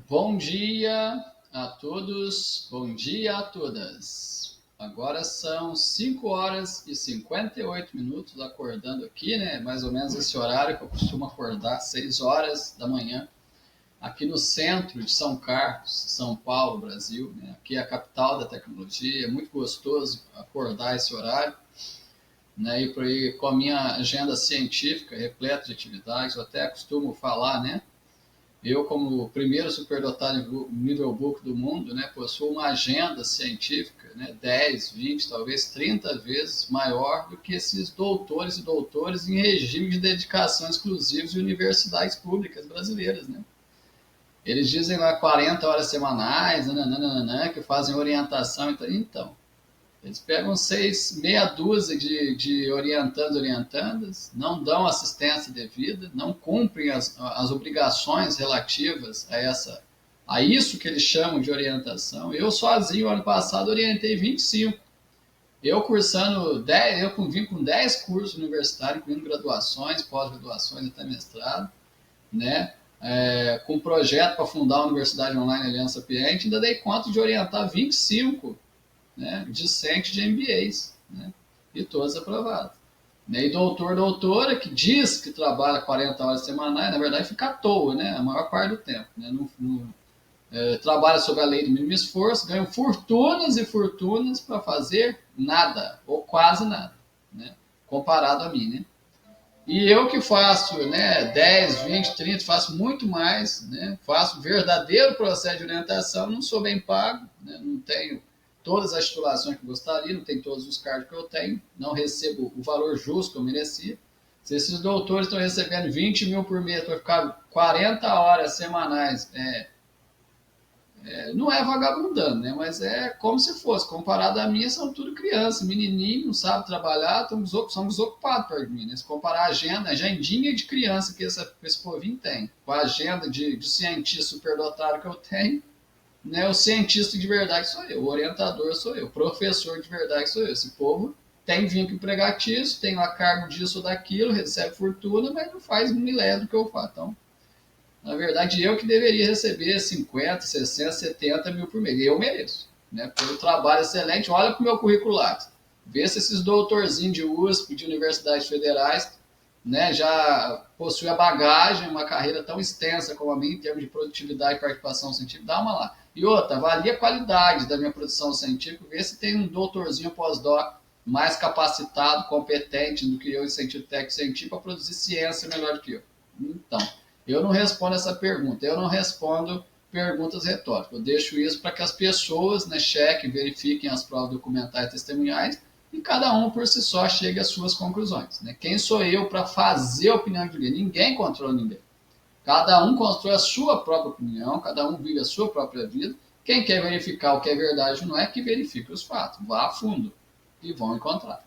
Bom dia a todos, bom dia a todas. Agora são 5 horas e 58 minutos acordando aqui, né? Mais ou menos esse horário que eu costumo acordar, 6 horas da manhã, aqui no centro de São Carlos, São Paulo, Brasil, né? Aqui é a capital da tecnologia, é muito gostoso acordar esse horário, né? E por aí, com a minha agenda científica repleta de atividades, eu até costumo falar, né? Eu, como o primeiro superdotado nível book do mundo, né, possuo uma agenda científica, né, 10, 20, talvez 30 vezes maior do que esses doutores e doutores em regime de dedicação exclusivos de universidades públicas brasileiras. Né? Eles dizem lá 40 horas semanais, nananana, que fazem orientação. Então, eles pegam meia dúzia de orientandas, não dão assistência devida, não cumprem as obrigações relativas a isso que eles chamam de orientação. Eu sozinho, ano passado, orientei 25. Eu cursando 10, eu vim com 10 cursos universitários, incluindo graduações, pós-graduações até mestrado, né? Com projeto para fundar a Universidade Online Aliança Sapiente, ainda dei conta de orientar 25, né, discente de MBAs, né, e todos aprovados. E doutora, que diz que trabalha 40 horas semanais, na verdade fica à toa, né, a maior parte do tempo. Né, trabalha sob a lei do mínimo esforço, ganha fortunas e fortunas para fazer nada, ou quase nada, né, comparado a mim. Né. E eu que faço, né, 10, 20, 30, faço muito mais, né, faço verdadeiro processo de orientação, não sou bem pago, né, não tenho todas as titulações que eu gostaria, não tenho todos os cargos que eu tenho, não recebo o valor justo que eu merecia. Se esses doutores estão recebendo 20 mil por mês para ficar 40 horas semanais, não é vagabundando, né? Mas é como se fosse. Comparado a mim, são tudo criança, menininho, não sabe trabalhar, são desocupados perto de mim. Né? Se comparar a agendinha de criança que esse povinho tem, com a agenda de cientista superdotado que eu tenho, né, o cientista de verdade sou eu, o orientador sou eu, o professor de verdade sou eu. Esse povo tem vínculo empregatício, tem lá cargo disso ou daquilo, recebe fortuna, mas não faz um milésimo do que eu faço. Então, na verdade, eu que deveria receber 50, 60, 70 mil por mês. Eu mereço, né? Pelo trabalho excelente. Olha para o meu currículo lá. Vê se esses doutorzinhos de USP, de universidades federais, né, já possuem a bagagem, uma carreira tão extensa como a minha, em termos de produtividade e participação científica. Dá uma lá. E outra, avalia a qualidade da minha produção científica, vê se tem um doutorzinho pós-doc mais capacitado, competente do que eu em sentido técnico científico para produzir ciência melhor do que eu. Então, eu não respondo essa pergunta, eu não respondo perguntas retóricas. Eu deixo isso para que as pessoas, né, chequem, verifiquem as provas documentais e testemunhais e cada um por si só chegue às suas conclusões. Né? Quem sou eu para fazer a opinião de ninguém? Ninguém controla ninguém. Cada um constrói a sua própria opinião, cada um vive a sua própria vida. Quem quer verificar o que é verdade ou não é, que verifique os fatos. Vá a fundo e vão encontrar.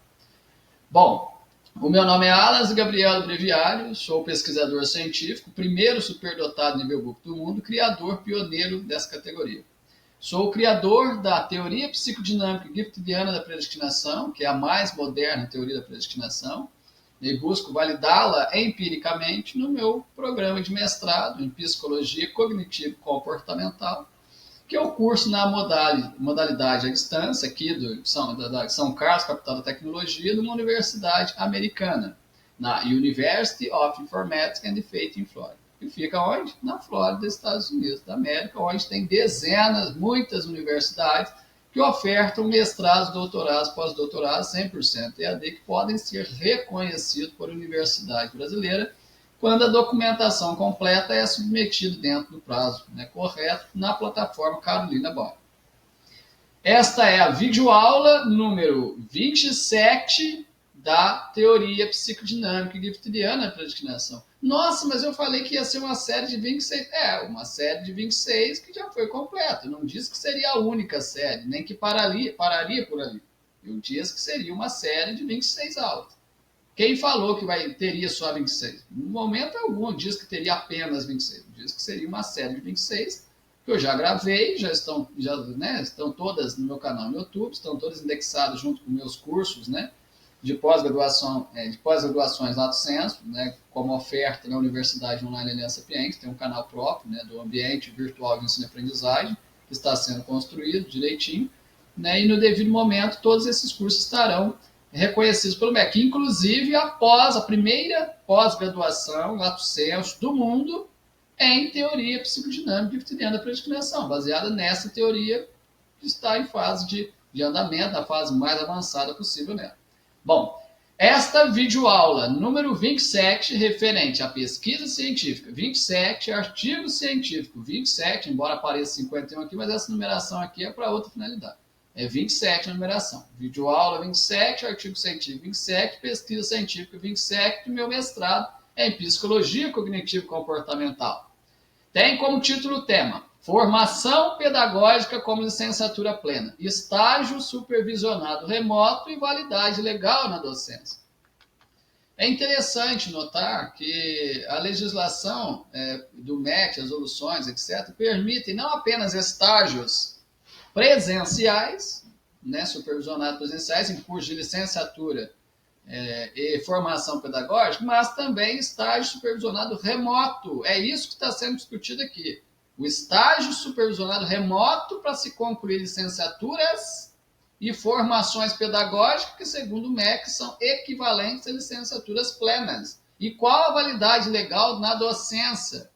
Bom, o meu nome é Alas Gabriel Breviário, sou pesquisador científico, primeiro superdotado nível book do mundo, criador pioneiro dessa categoria. Sou o criador da teoria psicodinâmica giftidiana da predestinação, que é a mais moderna teoria da predestinação, e busco validá-la empiricamente no meu programa de mestrado em psicologia cognitivo-comportamental, que é o curso na modalidade à distância, aqui de São Carlos, capital da tecnologia, de uma universidade americana, na University of Informatics and Faith in Florida. E fica onde? Na Flórida, Estados Unidos da América, onde tem muitas universidades que ofertam mestrados, doutorados, pós-doutorados 100% EAD, que podem ser reconhecidos por universidade brasileira quando a documentação completa é submetida dentro do prazo, né, correto na plataforma Carolina Boy. Esta é a videoaula número 27 da teoria psicodinâmica e giftidiana da predestinação. Nossa, mas eu falei que ia ser uma série de 26. Uma série de 26 que já foi completa. Eu não disse que seria a única série, nem que pararia por ali. Eu disse que seria uma série de 26 aulas. Quem falou que teria só 26? No momento algum, diz que teria apenas 26. Diz que seria uma série de 26, que eu já gravei, estão todas no meu canal no YouTube, estão todas indexadas junto com meus cursos, né? de pós-graduação, de pós-graduações lato sensu, né, como oferta na Universidade Online Aliança Sapiens, tem um canal próprio, né, do ambiente virtual de ensino e aprendizagem, que está sendo construído direitinho, né, e no devido momento todos esses cursos estarão reconhecidos pelo MEC, inclusive após a primeira pós-graduação lato sensu do mundo em teoria psicodinâmica e vitoriana da predestinação, baseada nessa teoria que está em fase de andamento, na fase mais avançada possível nela. Bom, esta videoaula número 27, referente à pesquisa científica, 27, artigo científico, 27, embora apareça 51 aqui, mas essa numeração aqui é para outra finalidade. É 27 a numeração. Videoaula 27, artigo científico 27, pesquisa científica 27, do meu mestrado em Psicologia Cognitivo-Comportamental. Tem como título o tema Formação Pedagógica como Licenciatura Plena, Estágio Supervisionado Remoto e Validade Legal na Docência. É interessante notar que a legislação do MEC, as resoluções, etc., permitem não apenas estágios presenciais, né, supervisionados presenciais, em curso de licenciatura e formação pedagógica, mas também estágio supervisionado remoto. É isso que está sendo discutido aqui. O estágio supervisionado remoto para se concluir licenciaturas e formações pedagógicas que, segundo o MEC, são equivalentes a licenciaturas plenas. E qual a validade legal na docência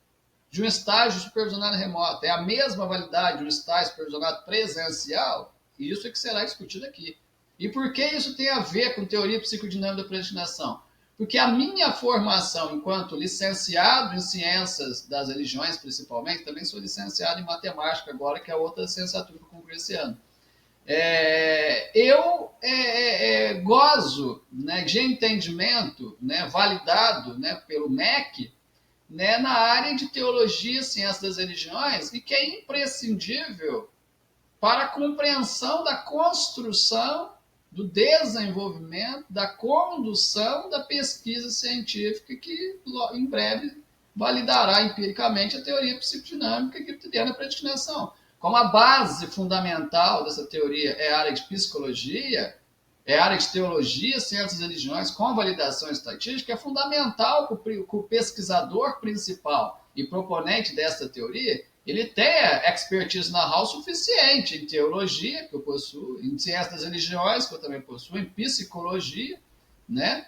de um estágio supervisionado remoto? É a mesma validade de um estágio supervisionado presencial? Isso é que será discutido aqui. E por que isso tem a ver com teoria psicodinâmica da predestinação? Porque a minha formação enquanto licenciado em ciências das religiões, principalmente, também sou licenciado em matemática agora, que é outra licenciatura que eu concluí esse ano. Eu gozo, né, de entendimento, né, validado, né, pelo MEC, né, na área de teologia, ciências das religiões, e que é imprescindível para a compreensão da construção, do desenvolvimento, da condução da pesquisa científica que em breve validará empiricamente a teoria psicodinâmica que tem na predestinação. Como a base fundamental dessa teoria é a área de psicologia, é a área de teologia, ciências das religiões, com validação estatística, é fundamental que o pesquisador principal e proponente dessa teoria ele tenha expertise know-how suficiente em teologia, que eu possuo, em ciências das religiões, que eu também possuo, em psicologia, né?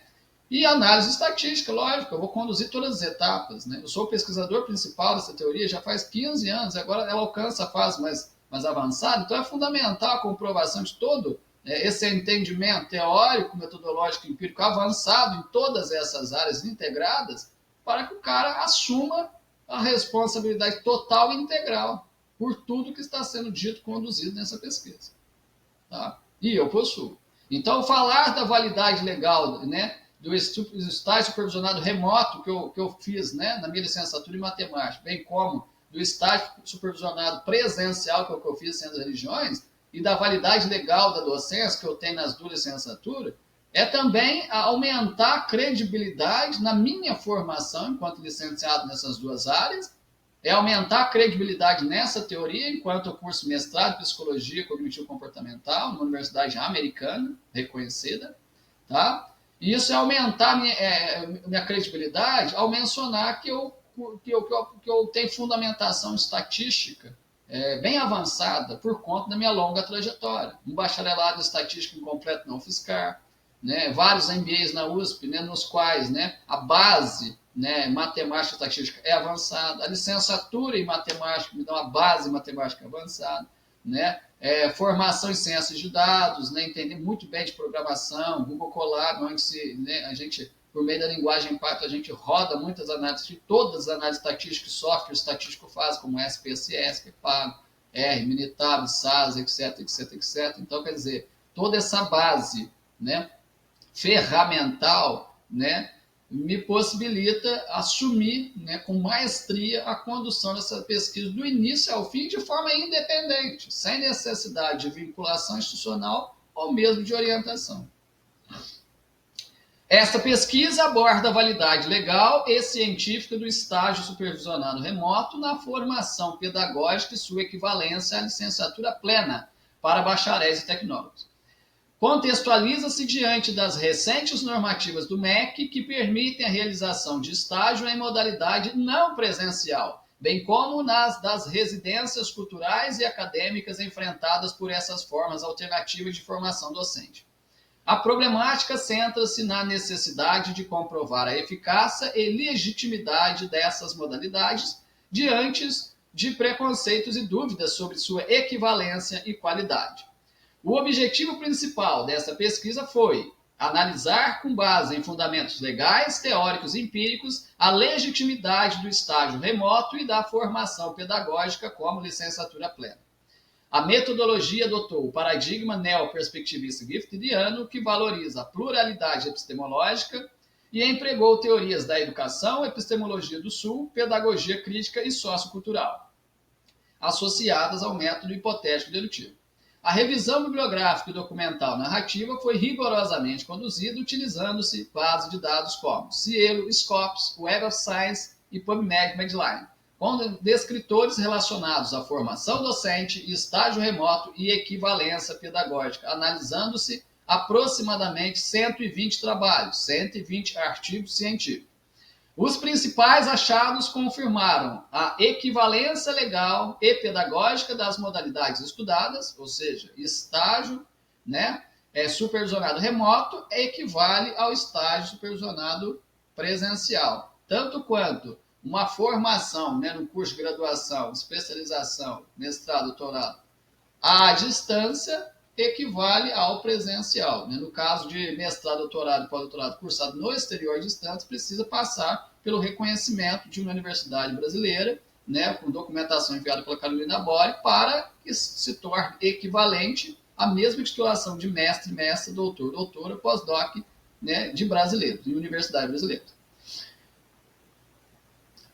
E análise estatística, lógico, eu vou conduzir todas as etapas, né? Eu sou o pesquisador principal dessa teoria já faz 15 anos, agora ela alcança a fase mais avançada, então é fundamental a comprovação de todo esse entendimento teórico, metodológico, empírico avançado em todas essas áreas integradas, para que o cara assuma a responsabilidade total e integral por tudo que está sendo dito, conduzido nessa pesquisa. Tá? E eu possuo. Então, falar da validade legal, né, do estágio supervisionado remoto que eu fiz, né, na minha licenciatura em matemática, bem como do estágio supervisionado presencial que eu fiz em ciências das religiões, e da validade legal da docência que eu tenho nas duas licenciaturas, é também aumentar a credibilidade na minha formação enquanto licenciado nessas duas áreas, é aumentar a credibilidade nessa teoria enquanto eu curso mestrado em Psicologia Cognitivo-Comportamental numa universidade americana, reconhecida, tá? E isso é aumentar minha credibilidade ao mencionar que eu tenho fundamentação estatística bem avançada por conta da minha longa trajetória. Um bacharelado em estatística incompleto não fiscal, né, vários MBAs na USP, né, nos quais, né, a base, né, matemática e estatística é avançada, a licenciatura em matemática me dá uma base matemática avançada, né, formação em ciências de dados, né, entender muito bem de programação, Google Colab, onde né, a gente, por meio da linguagem Python, a gente roda muitas análises, de todas as análises estatísticas que software estatístico faz, como SPSS, que é pago, R, Minitab, SAS, etc, etc, etc. Então, quer dizer, toda essa base, né, ferramental, né, me possibilita assumir, né, com maestria a condução dessa pesquisa do início ao fim de forma independente, sem necessidade de vinculação institucional ou mesmo de orientação. Esta pesquisa aborda a validade legal e científica do estágio supervisionado remoto na formação pedagógica e sua equivalência à licenciatura plena para bacharéis e tecnólogos. Contextualiza-se diante das recentes normativas do MEC que permitem a realização de estágio em modalidade não presencial, bem como nas das residências culturais e acadêmicas enfrentadas por essas formas alternativas de formação docente. A problemática centra-se na necessidade de comprovar a eficácia e legitimidade dessas modalidades diante de preconceitos e dúvidas sobre sua equivalência e qualidade. O objetivo principal dessa pesquisa foi analisar, com base em fundamentos legais, teóricos e empíricos, a legitimidade do estágio remoto e da formação pedagógica como licenciatura plena. A metodologia adotou o paradigma neoperspectivista giftidiano, que valoriza a pluralidade epistemológica e empregou teorias da educação, epistemologia do Sul, pedagogia crítica e sociocultural, associadas ao método hipotético dedutivo. A revisão bibliográfica e documental narrativa foi rigorosamente conduzida utilizando-se bases de dados como Cielo, Scopus, Web of Science e PubMed Medline, com descritores relacionados à formação docente, estágio remoto e equivalência pedagógica, analisando-se aproximadamente 120 trabalhos, 120 artigos científicos. Os principais achados confirmaram a equivalência legal e pedagógica das modalidades estudadas, ou seja, estágio, supervisionado remoto equivale ao estágio supervisionado presencial, tanto quanto uma formação, no curso de graduação, especialização, mestrado, doutorado, à distância equivale ao presencial. No caso de mestrado, doutorado e pós-doutorado cursado no exterior distante, precisa passar pelo reconhecimento de uma universidade brasileira, com documentação enviada pela Carolina Bori, para que se torne equivalente à mesma titulação de mestre, doutor, doutora, pós-doc, de brasileiros, de universidade brasileira.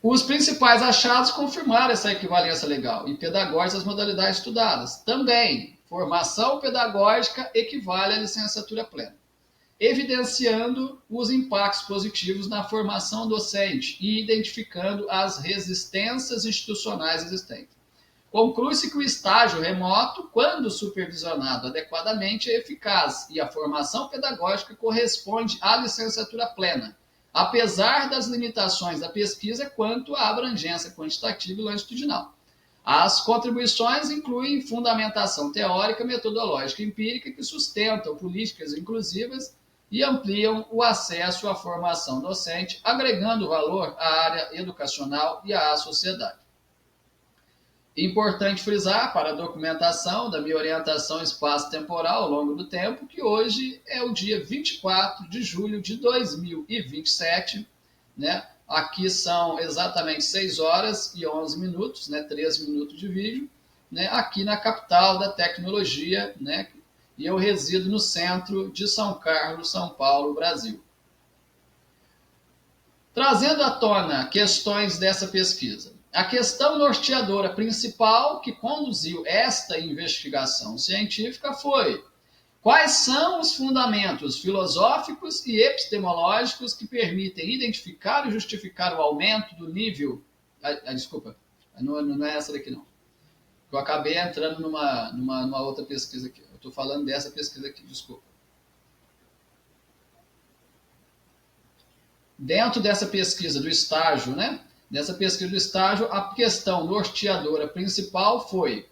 Os principais achados confirmaram essa equivalência legal e pedagógica das modalidades estudadas. Também, formação pedagógica equivale à licenciatura plena, evidenciando os impactos positivos na formação docente e identificando as resistências institucionais existentes. Conclui-se que o estágio remoto, quando supervisionado adequadamente, é eficaz e a formação pedagógica corresponde à licenciatura plena, apesar das limitações da pesquisa quanto à abrangência quantitativa e longitudinal. As contribuições incluem fundamentação teórica, metodológica e empírica que sustentam políticas inclusivas e ampliam o acesso à formação docente, agregando valor à área educacional e à sociedade. Importante frisar para a documentação da minha orientação espaço-temporal ao longo do tempo, que hoje é o dia 24 de julho de 2027, Aqui são exatamente 6 horas e 11 minutos, 13 minutos de vídeo, aqui na capital da tecnologia, e eu resido no centro de São Carlos, São Paulo, Brasil. Trazendo à tona questões dessa pesquisa. A questão norteadora principal que conduziu esta investigação científica foi: quais são os fundamentos filosóficos e epistemológicos que permitem identificar e justificar o aumento do nível... desculpa, não é essa daqui não. Eu acabei entrando numa outra pesquisa aqui. Eu estou falando dessa pesquisa aqui, desculpa. Dentro dessa pesquisa do estágio, Nessa pesquisa do estágio, a questão norteadora principal foi: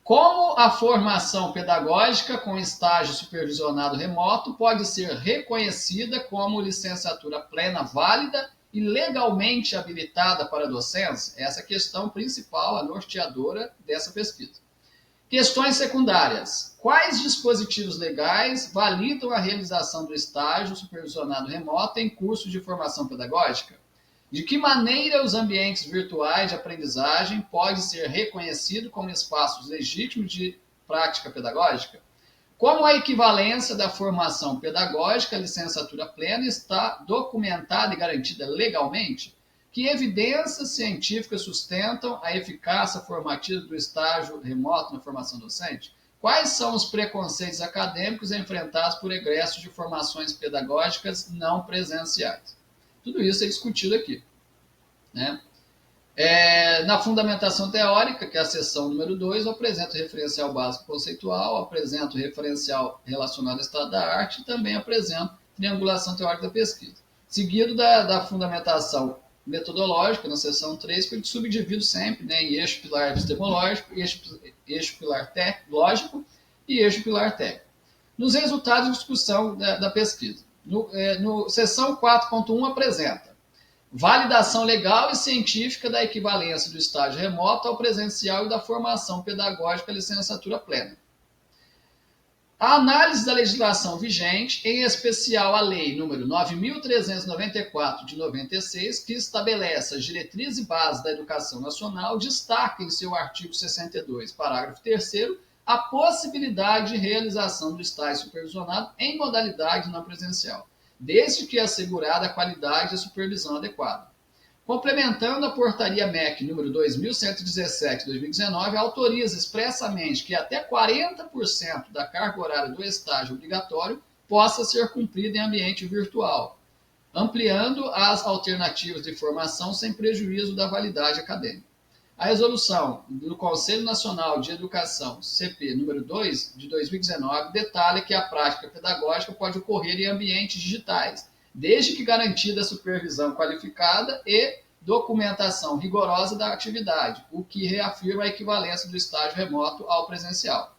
como a formação pedagógica com estágio supervisionado remoto pode ser reconhecida como licenciatura plena válida e legalmente habilitada para a docência? Essa é a questão principal, a norteadora dessa pesquisa. Questões secundárias. Quais dispositivos legais validam a realização do estágio supervisionado remoto em curso de formação pedagógica? De que maneira os ambientes virtuais de aprendizagem podem ser reconhecidos como espaços legítimos de prática pedagógica? Como a equivalência da formação pedagógica à licenciatura plena está documentada e garantida legalmente? Que evidências científicas sustentam a eficácia formativa do estágio remoto na formação docente? Quais são os preconceitos acadêmicos enfrentados por egressos de formações pedagógicas não presenciais? Tudo isso é discutido aqui. Na fundamentação teórica, que é a seção número 2, eu apresento o referencial básico conceitual, apresento o referencial relacionado ao estado da arte e também apresento triangulação teórica da pesquisa. Seguido da fundamentação metodológica, na seção 3, que eu subdivido sempre, né, em eixo pilar epistemológico, eixo pilar lógico e eixo pilar técnico. Nos resultados de discussão da pesquisa. Seção 4.1 apresenta validação legal e científica da equivalência do estágio remoto ao presencial e da formação pedagógica à licenciatura plena. A análise da legislação vigente, em especial a Lei nº 9.394, de 96, que estabelece as diretrizes e bases da educação nacional, destaca em seu artigo 62, parágrafo 3º, a possibilidade de realização do estágio supervisionado em modalidade não presencial, desde que assegurada a qualidade e supervisão adequada. Complementando a portaria MEC número 2117/2019, autoriza expressamente que até 40% da carga horária do estágio obrigatório possa ser cumprida em ambiente virtual, ampliando as alternativas de formação sem prejuízo da validade acadêmica. A resolução do Conselho Nacional de Educação, CP número 2, de 2019, detalha que a prática pedagógica pode ocorrer em ambientes digitais, desde que garantida a supervisão qualificada e documentação rigorosa da atividade, o que reafirma a equivalência do estágio remoto ao presencial.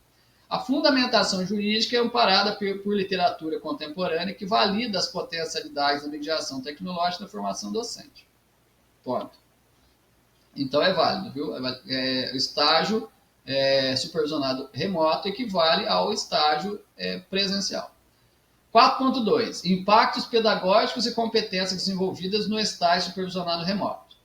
A fundamentação jurídica é amparada por literatura contemporânea que valida as potencialidades da mediação tecnológica na formação docente. Ponto. Então é válido, viu? O estágio supervisionado remoto equivale ao estágio presencial. 4.2. Impactos pedagógicos e competências desenvolvidas no estágio supervisionado remoto.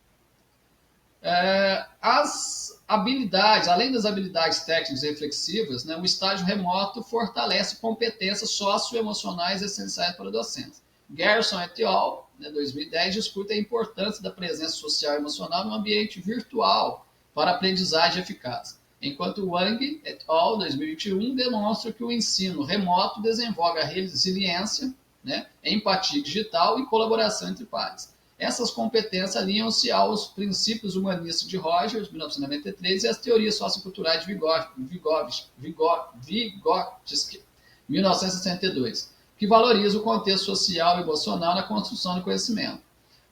As habilidades, além das habilidades técnicas e reflexivas, né, o estágio remoto fortalece competências socioemocionais essenciais para a docência. Gerson et al., 2010, discute a importância da presença social e emocional no ambiente virtual para a aprendizagem eficaz, enquanto Wang et al., 2021, demonstra que o ensino remoto desenvolve a resiliência, né, empatia digital e colaboração entre pares. Essas competências alinham-se aos princípios humanistas de Rogers, 1993, e às teorias socioculturais de Vygotsky, 1962, que valoriza o contexto social e emocional na construção do conhecimento.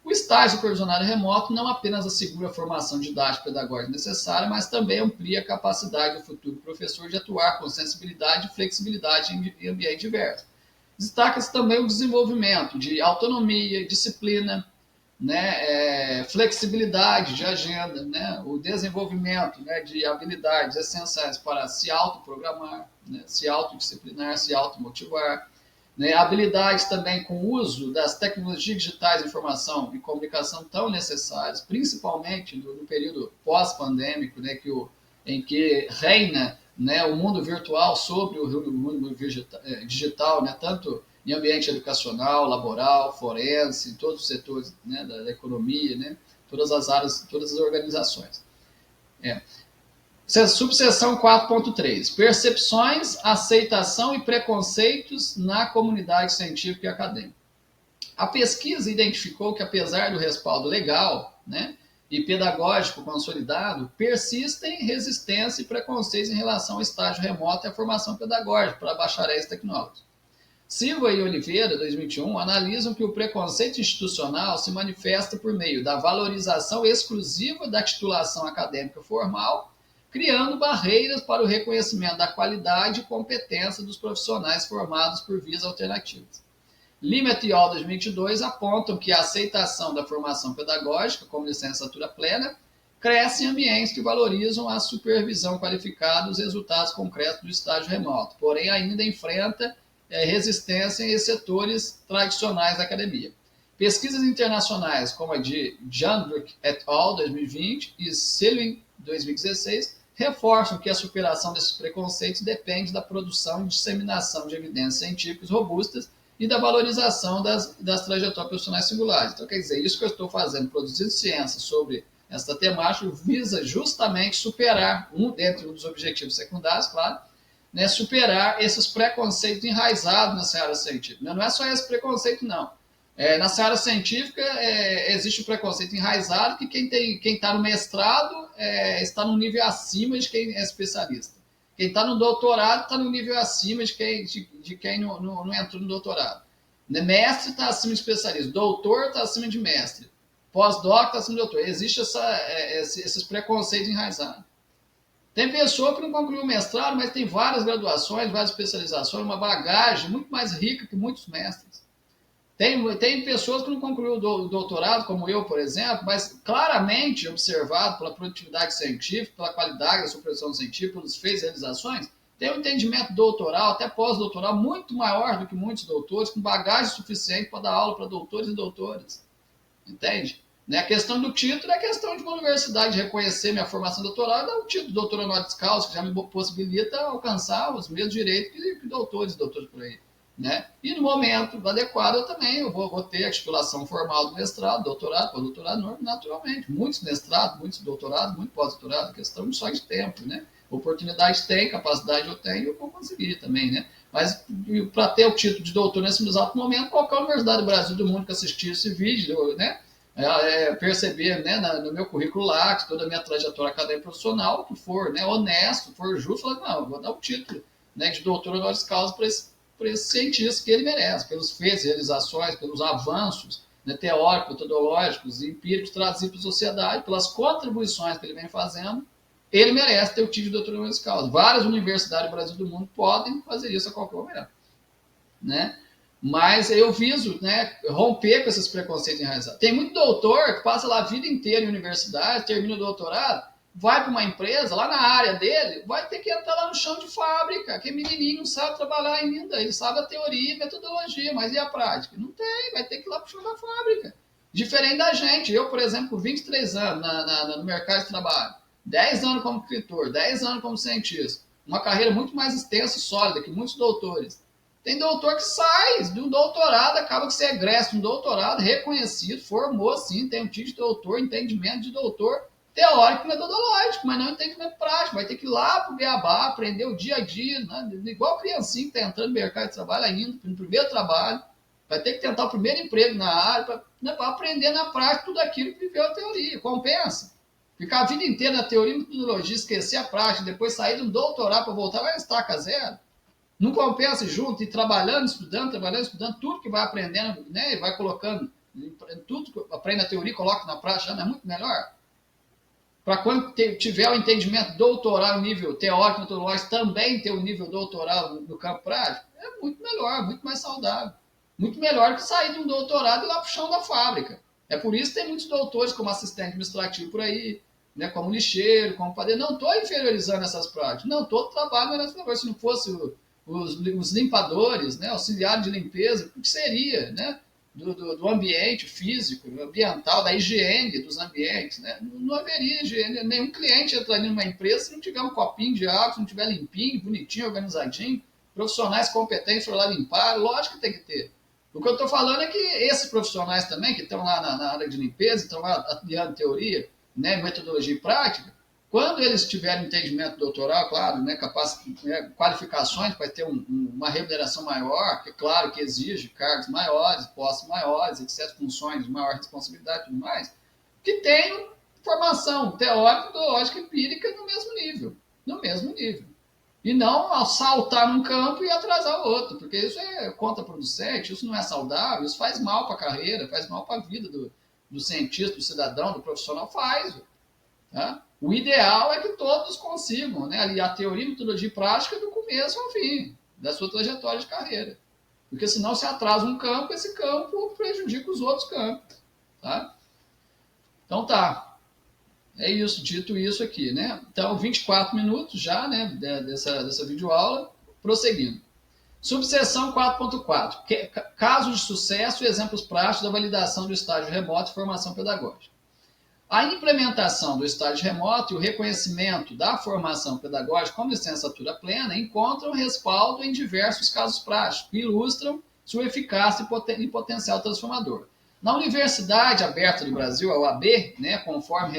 O estágio supervisionado remoto não apenas assegura a formação didática e pedagógica necessária, mas também amplia a capacidade do futuro professor de atuar com sensibilidade e flexibilidade em ambiente diverso. Destaca-se também o desenvolvimento de autonomia, disciplina, né, flexibilidade de agenda, né, o desenvolvimento, né, de habilidades essenciais para se autoprogramar, né, se autodisciplinar, se automotivar, né, habilidades também com o uso das tecnologias digitais de informação e comunicação tão necessárias, principalmente no período pós-pandêmico, né, em que reina, né, o mundo virtual sobre o mundo digital, né, tanto em ambiente educacional, laboral, forense, em todos os setores, né, da economia, né, todas as áreas, todas as organizações. Subseção 4.3. Percepções, aceitação e preconceitos na comunidade científica e acadêmica. A pesquisa identificou que, apesar do respaldo legal, né, e pedagógico consolidado, persistem resistência e preconceitos em relação ao estágio remoto e à formação pedagógica para bacharéis tecnólogos. Silva e Oliveira, 2021, analisam que o preconceito institucional se manifesta por meio da valorização exclusiva da titulação acadêmica formal, criando barreiras para o reconhecimento da qualidade e competência dos profissionais formados por vias alternativas. Lima et al., 2022, apontam que a aceitação da formação pedagógica como licenciatura plena cresce em ambientes que valorizam a supervisão qualificada dos resultados concretos do estágio remoto, porém ainda enfrenta resistência em setores tradicionais da academia. Pesquisas internacionais, como a de Jandrick et al., 2020, e Selwyn, 2016, reforçam que a superação desses preconceitos depende da produção e disseminação de evidências científicas robustas e da valorização das trajetórias profissionais singulares. Então, quer dizer, isso que eu estou fazendo, produzindo ciência sobre essa temática, visa justamente superar, dentro dos objetivos secundários, claro, né, superar esses preconceitos enraizados nessa área científica. Não é só esse preconceito, não. Na seara científica, existe o preconceito enraizado que quem está no mestrado está no nível acima de quem é especialista. Quem está no doutorado está no nível acima de quem não entrou no doutorado. Mestre está acima de especialista, doutor está acima de mestre, pós-doc está acima de doutor. Existe esses preconceitos enraizados. Tem pessoa que não concluiu o mestrado, mas tem várias graduações, várias especializações, uma bagagem muito mais rica que muitos mestres. Tem pessoas que não concluíram o doutorado, como eu, por exemplo, mas claramente observado pela produtividade científica, pela qualidade da sua produção científica, pelos feitos e realizações, tem um entendimento doutoral, até pós-doutoral, muito maior do que muitos doutores, com bagagem suficiente para dar aula para doutores e doutoras. Entende? A questão do título é a questão de uma universidade reconhecer minha formação doutoral e dar um título de doutor honoris causa, que já me possibilita alcançar os mesmos direitos que doutores por aí. E no momento adequado eu também vou ter a titulação formal do mestrado, doutorado, pós-doutorado, naturalmente. Muitos mestrados, muitos doutorados, muito pós-doutorado, questão só de tempo. Oportunidade tem, capacidade eu tenho, eu vou conseguir também. Mas para ter o título de doutor nesse exato momento, qualquer universidade do Brasil do mundo que assistir esse vídeo, perceber no meu currículo lá, que toda a minha trajetória acadêmica profissional, que for honesto, for justo, falar, não, eu vou dar o título de doutor honoris causa para esse cientista que ele merece, pelos feitos, realizações, pelos avanços teóricos, metodológicos e empíricos trazidos para a sociedade, pelas contribuições que ele vem fazendo, ele merece ter o título de doutor honoris causa. Várias universidades do Brasil e do mundo podem fazer isso a qualquer momento. Mas eu viso romper com esses preconceitos enraizados. Tem muito doutor que passa lá a vida inteira em universidade, termina o doutorado, vai para uma empresa, lá na área dele, vai ter que entrar lá no chão de fábrica, que menininho não sabe trabalhar ainda, ele sabe a teoria e metodologia, mas e a prática? Não tem, vai ter que ir lá para o chão da fábrica. Diferente da gente, eu, por exemplo, com 23 anos no mercado de trabalho, 10 anos como escritor, 10 anos como cientista, uma carreira muito mais extensa e sólida que muitos doutores. Tem doutor que sai de um doutorado, acaba que você egressa de um doutorado reconhecido, formou sim, tem um título de doutor, entendimento de doutor, teórico e metodológico, mas não entendimento prático. Vai ter que ir lá para o beabá, aprender o dia a dia, igual criancinha que está entrando no mercado de trabalho ainda, no primeiro trabalho, vai ter que tentar o primeiro emprego na área para aprender na prática tudo aquilo que viveu a teoria. Compensa. Ficar a vida inteira na teoria e metodologia, esquecer a prática, depois sair de um doutorado para voltar, vai estaca zero. Não compensa junto, ir trabalhando, estudando, tudo que vai aprendendo, e vai colocando, tudo que aprende na teoria, coloca na prática, já não é muito melhor? Para quando tiver o entendimento doutoral nível teórico, metodológico, também ter o nível doutoral no campo prático, é muito melhor, muito mais saudável. Muito melhor que sair de um doutorado e ir lá para o chão da fábrica. É por isso que tem muitos doutores como assistente administrativo por aí, como lixeiro, como padeiro. Não estou inferiorizando essas práticas. Não, todo trabalho era essa coisa. Se não fosse os limpadores, auxiliares de limpeza, o que seria, do ambiente físico, ambiental, da higiene dos ambientes. Não haveria higiene. Nenhum cliente entraria numa empresa se não tiver um copinho de água, se não tiver limpinho, bonitinho, organizadinho, profissionais competentes para lá limpar. Lógico que tem que ter. O que eu estou falando é que esses profissionais também, que estão lá na área de limpeza, estão lá atuando teoria, metodologia e prática, quando eles tiverem entendimento doutoral, claro, qualificações para ter uma remuneração maior, que é claro que exige cargos maiores, postos maiores, etc., funções de maior responsabilidade e tudo mais, que tenham formação teórica, metodológica e empírica no mesmo nível. No mesmo nível. E não saltar num campo e atrasar o outro, porque isso é contraproducente, isso não é saudável, isso faz mal para a carreira, faz mal para a vida do cientista, do cidadão, do profissional, faz. Tá? O ideal é que todos consigam aliar a teoria, metodologia e prática do começo ao fim da sua trajetória de carreira. Porque senão se atrasa um campo, esse campo prejudica os outros campos. Tá? Então tá. É isso, dito isso aqui, Então, 24 minutos já, dessa videoaula, prosseguindo. Subseção 4.4. Casos de sucesso e exemplos práticos da validação do estágio remoto e formação pedagógica. A implementação do estágio remoto e o reconhecimento da formação pedagógica como licenciatura plena encontram respaldo em diversos casos práticos que ilustram sua eficácia e potencial transformador. Na Universidade Aberta do Brasil, a UAB, conforme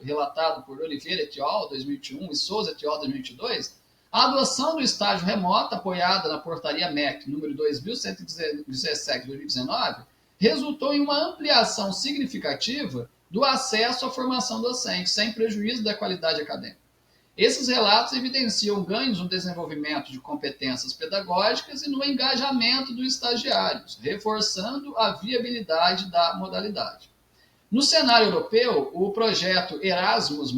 relatado por Oliveira et al., 2021, e Souza et al., 2022, a adoção do estágio remoto, apoiada na portaria MEC número 2117 de 2019, resultou em uma ampliação significativa do acesso à formação docente, sem prejuízo da qualidade acadêmica. Esses relatos evidenciam ganhos no desenvolvimento de competências pedagógicas e no engajamento dos estagiários, reforçando a viabilidade da modalidade. No cenário europeu, o projeto Erasmus+,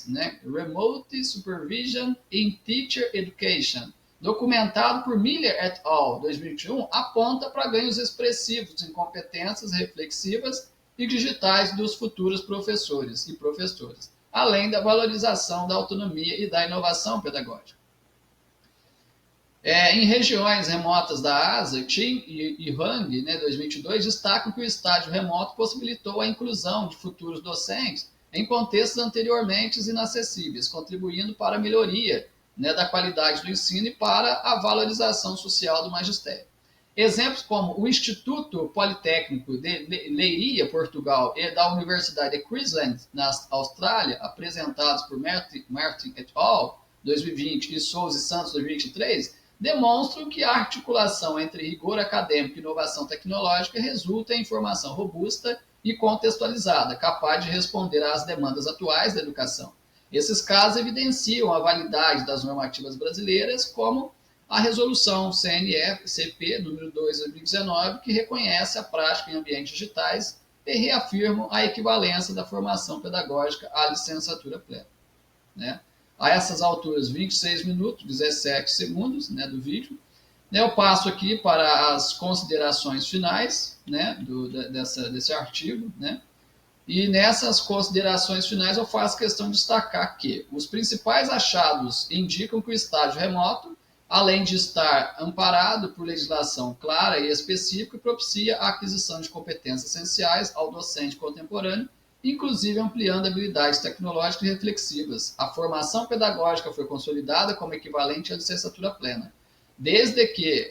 né, Remote Supervision in Teacher Education, documentado por Miller et al. 2021, aponta para ganhos expressivos em competências reflexivas e digitais dos futuros professores e professoras, além da valorização da autonomia e da inovação pedagógica. Em regiões remotas da Ásia, Chin e Hwang, 2022, destacam que o estágio remoto possibilitou a inclusão de futuros docentes em contextos anteriormente inacessíveis, contribuindo para a melhoria da qualidade do ensino e para a valorização social do magistério. Exemplos como o Instituto Politécnico de Leiria, Portugal, e da Universidade de Queensland, na Austrália, apresentados por Martin et al., 2020, e Souza e Santos, 2023, demonstram que a articulação entre rigor acadêmico e inovação tecnológica resulta em informação robusta e contextualizada, capaz de responder às demandas atuais da educação. Esses casos evidenciam a validade das normativas brasileiras, como a resolução CNF-CP número 2 de 2019, que reconhece a prática em ambientes digitais e reafirma a equivalência da formação pedagógica à licenciatura plena. A essas alturas, 26 minutos, 17 segundos do vídeo. Eu passo aqui para as considerações finais desse artigo. E nessas considerações finais eu faço questão de destacar que os principais achados indicam que o estágio remoto, além de estar amparado por legislação clara e específica, propicia a aquisição de competências essenciais ao docente contemporâneo, inclusive ampliando habilidades tecnológicas e reflexivas. A formação pedagógica foi consolidada como equivalente à licenciatura plena, desde que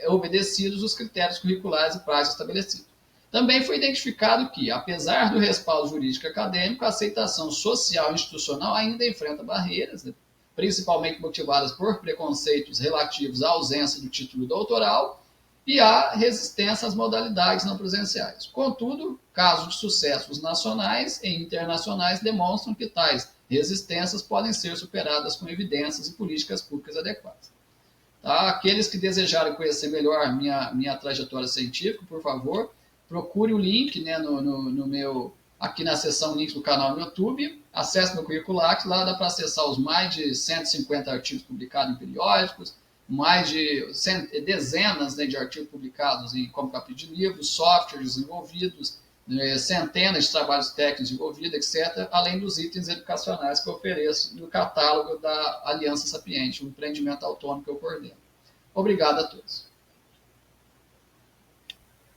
obedecidos os critérios curriculares e prazos estabelecidos. Também foi identificado que, apesar do respaldo jurídico e acadêmico, a aceitação social e institucional ainda enfrenta barreiras, principalmente motivadas por preconceitos relativos à ausência do título doutoral e à resistência às modalidades não presenciais. Contudo, casos de sucessos nacionais e internacionais demonstram que tais resistências podem ser superadas com evidências e políticas públicas adequadas. Aqueles que desejarem conhecer melhor minha trajetória científica, por favor, procure o link aqui na seção links do canal no YouTube, acesse meu curriculax, lá dá para acessar os mais de 150 artigos publicados em periódicos, mais de dezenas de artigos publicados como capítulo de livros, softwares desenvolvidos, centenas de trabalhos técnicos desenvolvidos, etc., além dos itens educacionais que eu ofereço no catálogo da Aliança Sapiente, um empreendimento autônomo que eu coordeno. Obrigado a todos.